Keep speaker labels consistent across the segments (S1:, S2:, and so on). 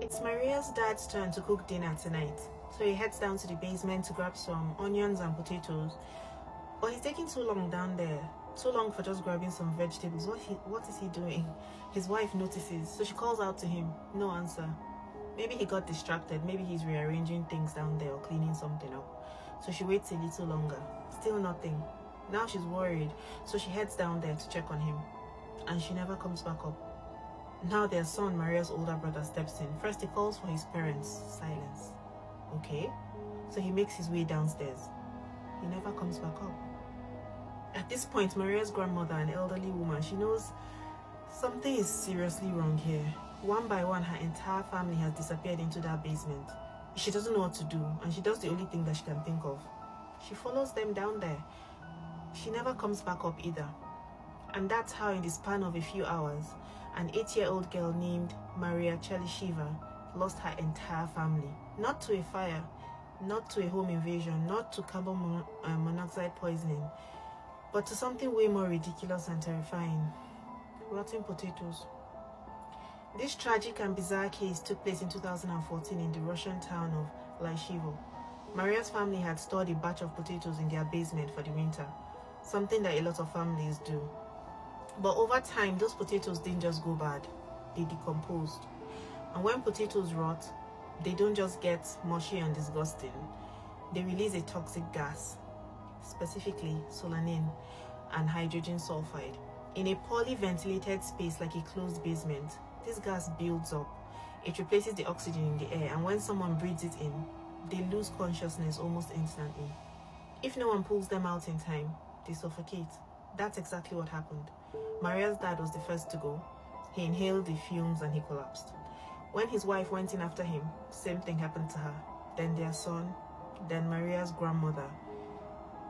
S1: It's Maria's dad's turn to cook dinner tonight, so he heads down to the basement to grab some onions and potatoes. But he's taking too long down there. Too long for just grabbing some vegetables. What is he doing? His wife notices, so she calls out to him. No answer. Maybe he got distracted. Maybe he's rearranging things down there or cleaning something up. So she waits a little longer. Still nothing. Now she's worried, so she heads down there to check on him. And she never comes back up. Now their son, Maria's older brother, steps in. First he calls for his parents. Silence. Okay. So he makes his way downstairs. He never comes back up. At this point, Maria's grandmother, an elderly woman, she knows something is seriously wrong here. One by one, her entire family has disappeared into that basement. She doesn't know what to do, and she does the only thing that she can think of. She follows them down there. She never comes back up either. And that's how, in the span of a few hours, an 8-year-old girl named Maria Chelisheva lost her entire family. Not to a fire, not to a home invasion, not to carbon monoxide poisoning, but to something way more ridiculous and terrifying. Rotten potatoes. This tragic and bizarre case took place in 2014 in the Russian town of Lyshevo. Maria's family had stored a batch of potatoes in their basement for the winter, something that a lot of families do. But over time, those potatoes didn't just go bad, they decomposed. And when potatoes rot, they don't just get mushy and disgusting, they release a toxic gas, specifically solanine and hydrogen sulfide. In a poorly ventilated space like a closed basement, this gas builds up. It replaces the oxygen in the air, and when someone breathes it in, they lose consciousness almost instantly. If no one pulls them out in time, they suffocate. That's exactly what happened. Maria's dad was the first to go. He inhaled the fumes and he collapsed. When his wife went in after him, same thing happened to her. Then their son, then Maria's grandmother.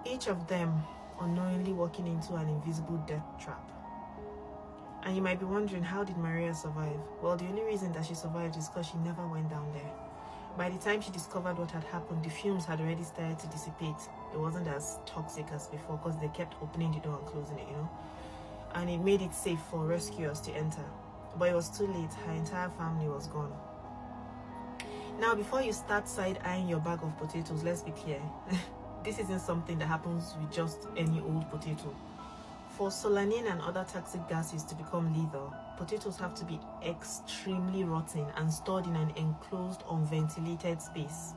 S1: Each of them unknowingly walking into an invisible death trap. And you might be wondering, how did Maria survive? Well, the only reason that she survived is because she never went down there. By the time she discovered what had happened, the fumes had already started to dissipate. It wasn't as toxic as before because they kept opening the door and closing it, And it made it safe for rescuers to enter. But it was too late. Her entire family was gone. Now, before you start side-eyeing your bag of potatoes, let's be clear. This isn't something that happens with just any old potato. For solanine and other toxic gases to become lethal, potatoes have to be extremely rotten and stored in an enclosed, unventilated space.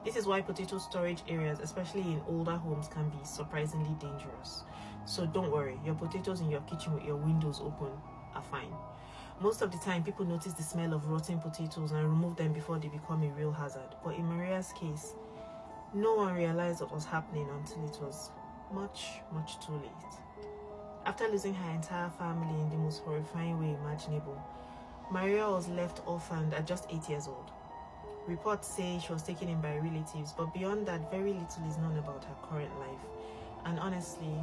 S1: This is why potato storage areas, especially in older homes, can be surprisingly dangerous. So don't worry, your potatoes in your kitchen with your windows open are fine. Most of the time, people notice the smell of rotten potatoes and remove them before they become a real hazard. But in Maria's case, no one realized what was happening until it was much, much too late. After losing her entire family in the most horrifying way imaginable, Maria was left orphaned at just 8 years old. Reports say she was taken in by relatives, but beyond that, very little is known about her current life. And honestly,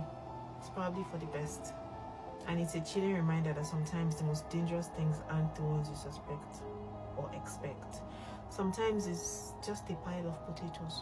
S1: it's probably for the best. And it's a chilling reminder that sometimes the most dangerous things aren't the ones you suspect or expect. Sometimes it's just a pile of potatoes.